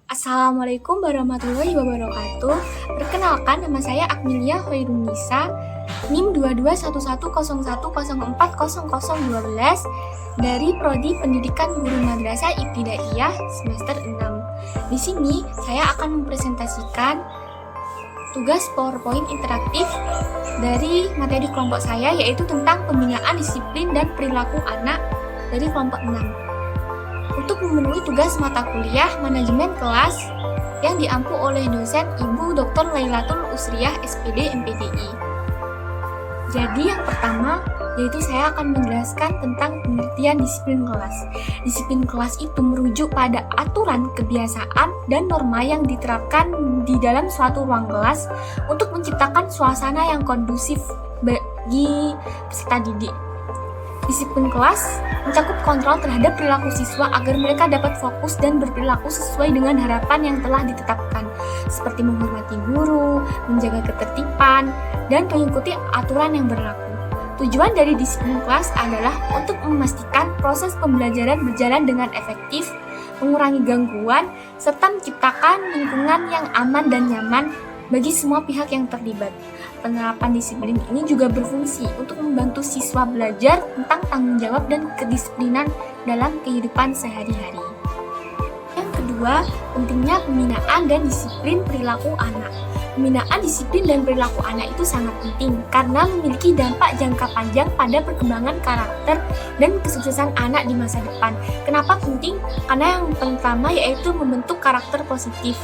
Assalamualaikum warahmatullahi wabarakatuh. Perkenalkan, nama saya Agnilia Hoirunisa, NIM 221101040012 dari Prodi Pendidikan Guru Madrasah Ibtidaiyah semester 6. Di sini saya akan mempresentasikan tugas PowerPoint interaktif dari materi kelompok saya, yaitu tentang pembinaan disiplin dan perilaku anak dari kelompok 6. Untuk memenuhi tugas mata kuliah manajemen kelas yang diampu oleh dosen Ibu Dr. Lailatul Usriyah SPD MPDI. Jadi yang pertama yaitu saya akan menjelaskan tentang pengertian disiplin kelas. Disiplin kelas itu merujuk pada aturan, kebiasaan, dan norma yang diterapkan di dalam suatu ruang kelas untuk menciptakan suasana yang kondusif bagi peserta didik. Disiplin kelas mencakup kontrol terhadap perilaku siswa agar mereka dapat fokus dan berperilaku sesuai dengan harapan yang telah ditetapkan, seperti menghormati guru, menjaga ketertiban, dan mengikuti aturan yang berlaku. Tujuan dari disiplin kelas adalah untuk memastikan proses pembelajaran berjalan dengan efektif, mengurangi gangguan, serta menciptakan lingkungan yang aman dan nyaman bagi semua pihak yang terlibat. Penerapan disiplin ini juga berfungsi untuk membantu siswa belajar tentang tanggung jawab dan kedisiplinan dalam kehidupan sehari-hari. Yang kedua, pentingnya pembinaan dan disiplin perilaku anak. Pembinaan disiplin dan perilaku anak itu sangat penting karena memiliki dampak jangka panjang pada perkembangan karakter dan kesuksesan anak di masa depan. Kenapa penting? Karena yang pertama yaitu membentuk karakter positif.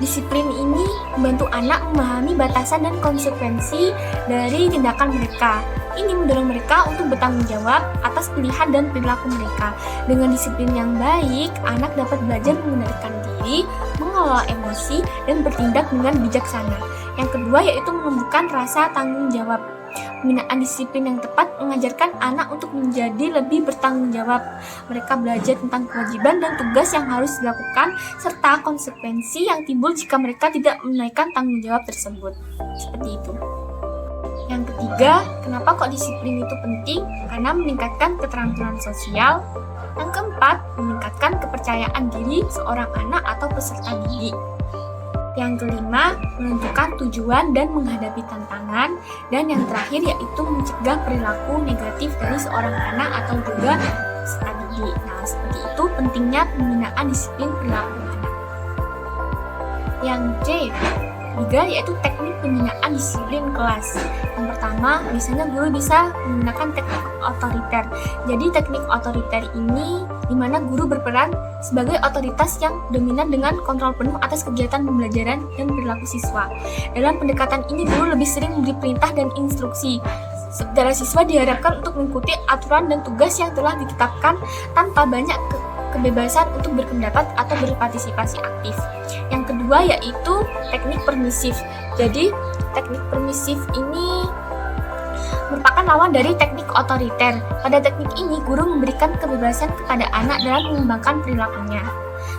Disiplin ini membantu anak memahami batasan dan konsekuensi dari tindakan mereka. Ini mendorong mereka untuk bertanggung jawab atas pilihan dan perilaku mereka. Dengan disiplin yang baik, anak dapat belajar mengendalikan diri, mengelola emosi, dan bertindak dengan bijaksana. Yang kedua yaitu menumbuhkan rasa tanggung jawab. Pembinaan disiplin yang tepat mengajarkan anak untuk menjadi lebih bertanggung jawab. Mereka belajar tentang kewajiban dan tugas yang harus dilakukan, serta konsekuensi yang timbul jika mereka tidak menunaikan tanggung jawab tersebut. Seperti itu. Yang ketiga, kenapa kok disiplin itu penting? Karena meningkatkan keterampilan sosial. Yang keempat, meningkatkan kepercayaan diri seorang anak atau peserta didik. Yang kelima, menentukan tujuan dan menghadapi tantangan. Dan yang terakhir yaitu mencegah perilaku negatif dari seorang anak atau juga peserta didik. Nah, seperti itu pentingnya pembinaan disiplin perilaku anak. Yang ketiga yaitu teknik pembinaan disiplin kelas. Yang pertama, biasanya guru bisa menggunakan teknik otoriter. Jadi teknik otoriter ini di mana guru berperan sebagai otoritas yang dominan dengan kontrol penuh atas kegiatan pembelajaran dan perilaku siswa. Dalam pendekatan ini, guru lebih sering memberi perintah dan instruksi. Saudara siswa diharapkan untuk mengikuti aturan dan tugas yang telah ditetapkan tanpa banyak kebebasan untuk berpendapat atau berpartisipasi aktif. Yang kedua yaitu teknik permisif. Jadi teknik permisif ini merupakan lawan dari teknik otoriter. Pada teknik ini, guru memberikan kebebasan kepada anak dalam mengembangkan perilakunya.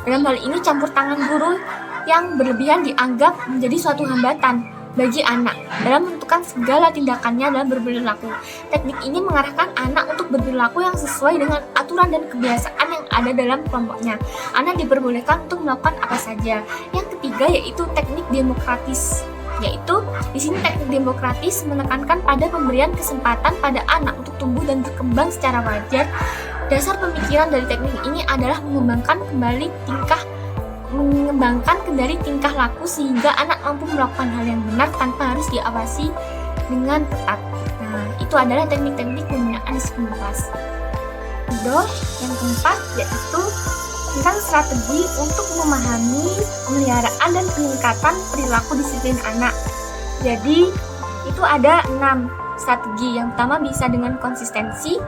Dalam hal ini, campur tangan guru yang berlebihan dianggap menjadi suatu hambatan bagi anak dalam menentukan segala tindakannya dalam berperilaku. Teknik ini mengarahkan anak untuk berperilaku yang sesuai dengan aturan dan kebiasaan yang ada dalam kelompoknya. Anak diperbolehkan untuk melakukan apa saja. Yang ketiga yaitu teknik demokratis. Yaitu di sini teknik demokratis menekankan pada pemberian kesempatan pada anak untuk tumbuh dan berkembang secara wajar. Dasar pemikiran dari teknik ini adalah mengembangkan kendali tingkah laku sehingga anak mampu melakukan hal yang benar tanpa harus diawasi dengan ketat. Nah, itu adalah teknik-teknik pembinaan disiplin kelas. Yang keempat yaitu tentang strategi untuk memahami pemeliharaan dan peningkatan perilaku disiplin anak. Jadi, itu ada 6 strategi. Yang pertama bisa dengan konsistensi,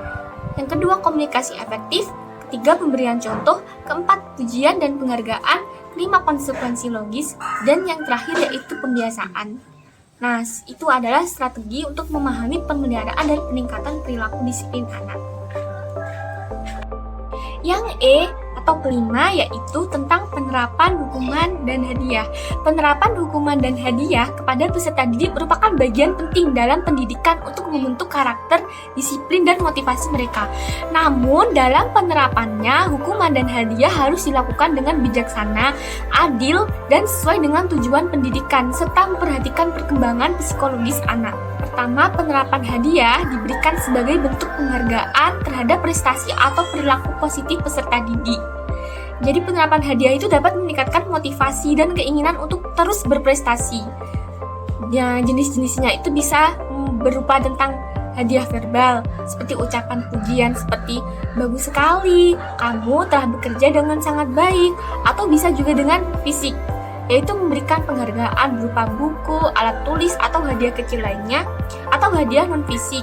yang kedua komunikasi efektif, ketiga pemberian contoh, keempat pujian dan penghargaan, kelima konsekuensi logis, dan yang terakhir yaitu pembiasaan. Nah, itu adalah strategi untuk memahami pemeliharaan dan peningkatan perilaku disiplin anak. Yang atau kelima, yaitu tentang penerapan hukuman dan hadiah. Penerapan hukuman dan hadiah kepada peserta didik merupakan bagian penting dalam pendidikan untuk membentuk karakter, disiplin, dan motivasi mereka. Namun, dalam penerapannya, hukuman dan hadiah harus dilakukan dengan bijaksana, adil, dan sesuai dengan tujuan pendidikan, serta memperhatikan perkembangan psikologis anak. Pertama, penerapan hadiah diberikan sebagai bentuk penghargaan terhadap prestasi atau perilaku positif peserta didik. Jadi penerapan hadiah itu dapat meningkatkan motivasi dan keinginan untuk terus berprestasi. Ya, jenis-jenisnya itu bisa berupa tentang hadiah verbal, seperti ucapan pujian seperti bagus sekali, kamu telah bekerja dengan sangat baik, atau bisa juga dengan fisik, yaitu memberikan penghargaan berupa buku, alat tulis, atau hadiah kecil lainnya, atau hadiah non-fisik.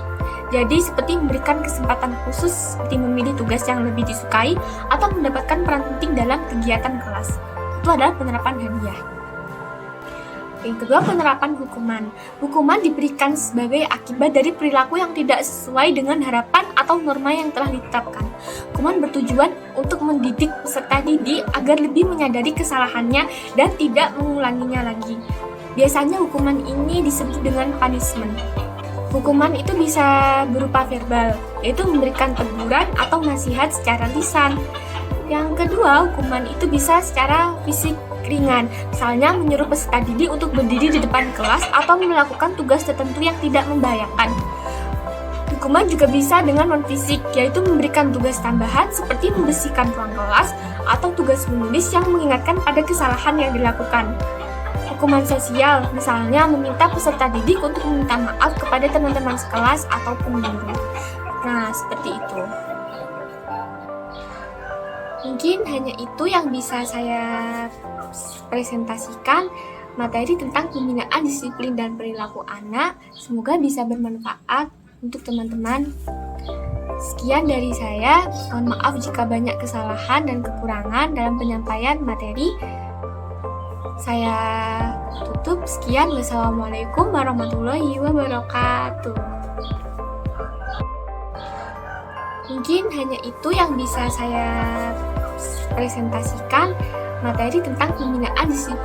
Jadi seperti memberikan kesempatan khusus seperti memilih tugas yang lebih disukai atau mendapatkan peran penting dalam kegiatan kelas. Itu adalah penerapan hadiah. Yang kedua, penerapan hukuman. Hukuman diberikan sebagai akibat dari perilaku yang tidak sesuai dengan harapan atau norma yang telah ditetapkan. Hukuman bertujuan untuk mendidik peserta didik agar lebih menyadari kesalahannya dan tidak mengulanginya lagi. Biasanya hukuman ini disebut dengan punishment. Hukuman itu bisa berupa verbal, yaitu memberikan teguran atau nasihat secara lisan. Yang kedua, hukuman itu bisa secara fisik ringan, misalnya menyuruh peserta didik untuk berdiri di depan kelas atau melakukan tugas tertentu yang tidak membahayakan. Hukuman juga bisa dengan non-fisik, yaitu memberikan tugas tambahan seperti membersihkan ruang kelas atau tugas menulis yang mengingatkan pada kesalahan yang dilakukan. Hukuman sosial, misalnya meminta peserta didik untuk meminta maaf kepada teman-teman sekelas ataupun guru. Nah, seperti itu. Mungkin hanya itu yang bisa saya presentasikan, materi tentang pembinaan disiplin dan perilaku anak. Semoga bisa bermanfaat untuk teman-teman. Sekian dari saya. Mohon maaf jika banyak kesalahan dan kekurangan dalam penyampaian materi. Saya tutup. Sekian. Wassalamualaikum warahmatullahi wabarakatuh. Mungkin hanya itu yang bisa saya presentasikan, materi tentang pembinaan disiplin